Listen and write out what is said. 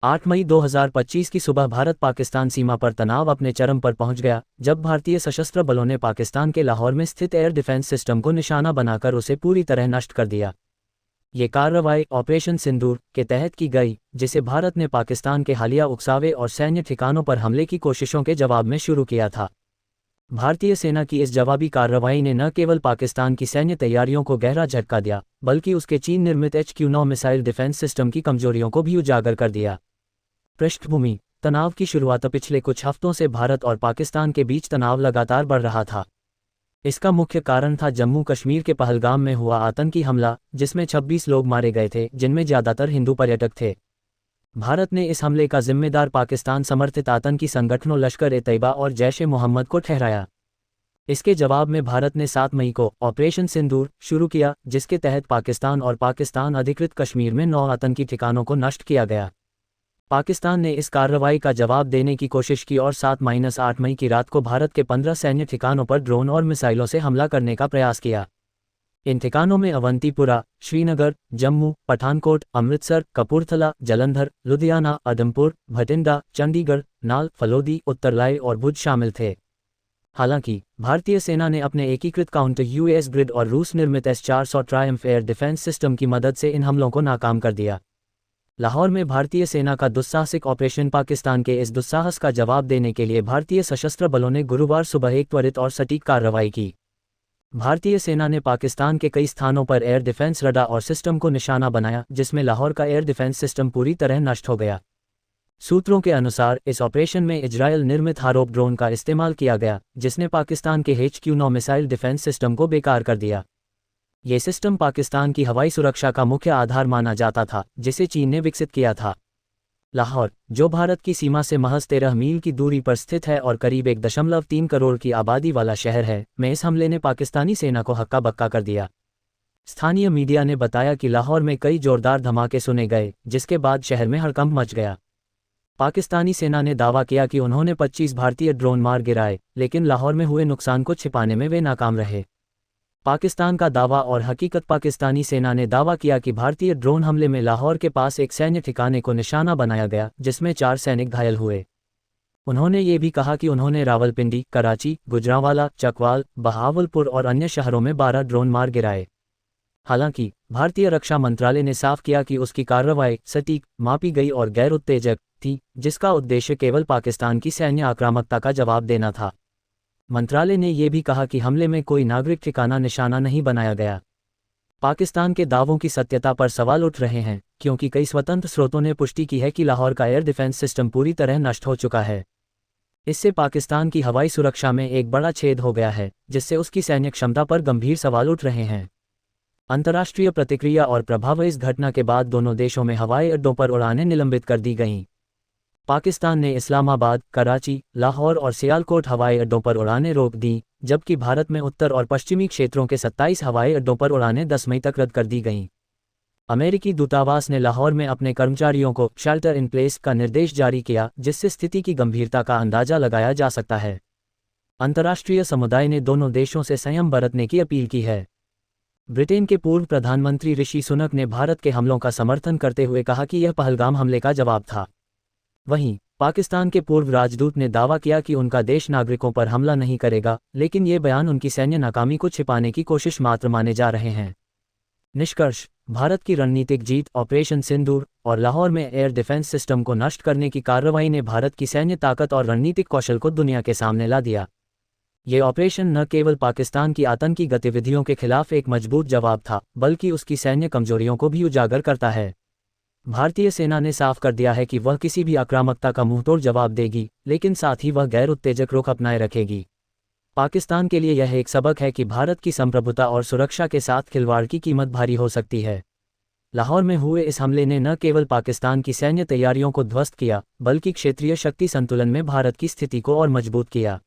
8 मई 2025 की सुबह भारत पाकिस्तान सीमा पर तनाव अपने चरम पर पहुंच गया, जब भारतीय सशस्त्र बलों ने पाकिस्तान के लाहौर में स्थित एयर डिफेंस सिस्टम को निशाना बनाकर उसे पूरी तरह नष्ट कर दिया। ये कार्रवाई ऑपरेशन सिंदूर के तहत की गई, जिसे भारत ने पाकिस्तान के हालिया उकसावे और सैन्य ठिकानों पर हमले की कोशिशों के जवाब में शुरू किया था। भारतीय सेना की इस जवाबी कार्रवाई ने न केवल पाकिस्तान की सैन्य तैयारियों को गहरा झटका दिया, बल्कि उसके चीन निर्मित HQ-9 मिसाइल डिफेंस सिस्टम की कमजोरियों को भी उजागर कर दिया। पृष्ठभूमि: तनाव की शुरुआत पिछले कुछ हफ्तों से भारत और पाकिस्तान के बीच तनाव लगातार बढ़ रहा था। इसका मुख्य कारण था जम्मू कश्मीर के पहलगाम में हुआ आतंकी हमला, जिसमें 26 लोग मारे गए थे, जिनमें ज़्यादातर हिंदू पर्यटक थे। भारत ने इस हमले का जिम्मेदार पाकिस्तान समर्थित आतंकी संगठनों लश्कर-ए-तैयबा और जैश-ए-मोहम्मद को ठहराया। इसके जवाब में भारत ने 7 मई को ऑपरेशन सिंदूर शुरू किया, जिसके तहत पाकिस्तान और पाकिस्तान अधिकृत कश्मीर में 9 आतंकी ठिकानों को नष्ट किया गया। पाकिस्तान ने इस कार्रवाई का जवाब देने की कोशिश की और 7-8 मई की रात को भारत के 15 सैन्य ठिकानों पर ड्रोन और मिसाइलों से हमला करने का प्रयास किया। इन ठिकानों में अवंतीपुरा, श्रीनगर, जम्मू, पठानकोट, अमृतसर, कपूरथला, जलंधर, लुधियाना, उधमपुर, भटिंडा, चंडीगढ़, नाल, फलोदी, उत्तरलाई और भुज शामिल थे। हालांकि भारतीय सेना ने अपने एकीकृत काउंटर UAS ग्रिड और रूस निर्मित S-400 Triumph air defence system की मदद से इन हमलों को नाकाम कर दिया। लाहौर में भारतीय सेना का दुस्साहसिक ऑपरेशन पाकिस्तान के इस दुस्साहस का जवाब देने के लिए भारतीय सशस्त्र बलों ने गुरुवार सुबह एक त्वरित और सटीक कार्रवाई की। भारतीय सेना ने पाकिस्तान के कई स्थानों पर एयर डिफेंस रडार और सिस्टम को निशाना बनाया, जिसमें लाहौर का एयर डिफेंस सिस्टम पूरी तरह नष्ट हो गया। सूत्रों के अनुसार इस ऑपरेशन में इजरायल निर्मित हारोप ड्रोन का इस्तेमाल किया गया, जिसने पाकिस्तान के HQ-9 मिसाइल डिफेंस सिस्टम को बेकार कर दिया। ये सिस्टम पाकिस्तान की हवाई सुरक्षा का मुख्य आधार माना जाता था, जिसे चीन ने विकसित किया था। लाहौर, जो भारत की सीमा से महज 13 मील की दूरी पर स्थित है और करीब 1.3 करोड़ की आबादी वाला शहर है, में इस हमले ने पाकिस्तानी सेना को हक्का बक्का कर दिया। स्थानीय मीडिया ने बताया कि लाहौर में कई जोरदार धमाके सुने गए, जिसके बाद शहर में हड़कंप मच गया। पाकिस्तानी सेना ने दावा किया कि उन्होंने 25 भारतीय ड्रोन मार गिराए, लेकिन लाहौर में हुए नुकसान को छिपाने में वे नाकाम रहे। पाकिस्तान का दावा और हकीकत: पाकिस्तानी सेना ने दावा किया कि भारतीय ड्रोन हमले में लाहौर के पास एक सैन्य ठिकाने को निशाना बनाया गया, जिसमें 4 सैनिक घायल हुए। उन्होंने ये भी कहा कि उन्होंने रावलपिंडी, कराची, गुजरांवाला, चकवाल, बहावलपुर और अन्य शहरों में 12 ड्रोन मार गिराए। हालांकि भारतीय रक्षा मंत्रालय ने साफ किया कि उसकी कार्रवाई सटीक, मापी गई और गैर उत्तेजक थी, जिसका उद्देश्य केवल पाकिस्तान की सैन्य आक्रामकता का जवाब देना था। मंत्रालय ने यह भी कहा कि हमले में कोई नागरिक ठिकाना निशाना नहीं बनाया गया। पाकिस्तान के दावों की सत्यता पर सवाल उठ रहे हैं, क्योंकि कई स्वतंत्र स्रोतों ने पुष्टि की है कि लाहौर का एयर डिफेंस सिस्टम पूरी तरह नष्ट हो चुका है। इससे पाकिस्तान की हवाई सुरक्षा में एक बड़ा छेद हो गया है, जिससे उसकी सैन्य क्षमता पर गंभीर सवाल उठ रहे हैं। अंतर्राष्ट्रीय प्रतिक्रिया और प्रभाव: इस घटना के बाद दोनों देशों में हवाई अड्डों पर उड़ानें निलंबित कर दी गईं। पाकिस्तान ने इस्लामाबाद, कराची, लाहौर और सियालकोट हवाई अड्डों पर उड़ानें रोक दी, जबकि भारत में उत्तर और पश्चिमी क्षेत्रों के 27 हवाई अड्डों पर उड़ानें 10 मई तक रद्द कर दी गईं। अमेरिकी दूतावास ने लाहौर में अपने कर्मचारियों को शेल्टर इन प्लेस का निर्देश जारी किया, जिससे स्थिति की गंभीरता का अंदाजा लगाया जा सकता है। अंतर्राष्ट्रीय समुदाय ने दोनों देशों से संयम बरतने की अपील की है। ब्रिटेन के पूर्व प्रधानमंत्री ऋषि सुनक ने भारत के हमलों का समर्थन करते हुए कहा कि यह पहलगाम हमले का जवाब था। वहीं पाकिस्तान के पूर्व राजदूत ने दावा किया कि उनका देश नागरिकों पर हमला नहीं करेगा, लेकिन ये बयान उनकी सैन्य नाकामी को छिपाने की कोशिश मात्र माने जा रहे हैं। निष्कर्ष: भारत की रणनीतिक जीत, ऑपरेशन सिंदूर और लाहौर में एयर डिफेंस सिस्टम को नष्ट करने की कार्रवाई ने भारत की सैन्य ताकत और रणनीतिक कौशल को दुनिया के सामने ला दिया। ये ऑपरेशन न केवल पाकिस्तान की आतंकी गतिविधियों के खिलाफ एक मजबूत जवाब था, बल्कि उसकी सैन्य कमजोरियों को भी उजागर करता है। भारतीय सेना ने साफ कर दिया है कि वह किसी भी आक्रामकता का मुंहतोड़ जवाब देगी, लेकिन साथ ही वह गैर उत्तेजक रुख अपनाए रखेगी। पाकिस्तान के लिए यह एक सबक है कि भारत की संप्रभुता और सुरक्षा के साथ खिलवाड़ की कीमत भारी हो सकती है। लाहौर में हुए इस हमले ने न केवल पाकिस्तान की सैन्य तैयारियों को ध्वस्त किया, बल्कि क्षेत्रीय शक्ति संतुलन में भारत की स्थिति को और मजबूत किया।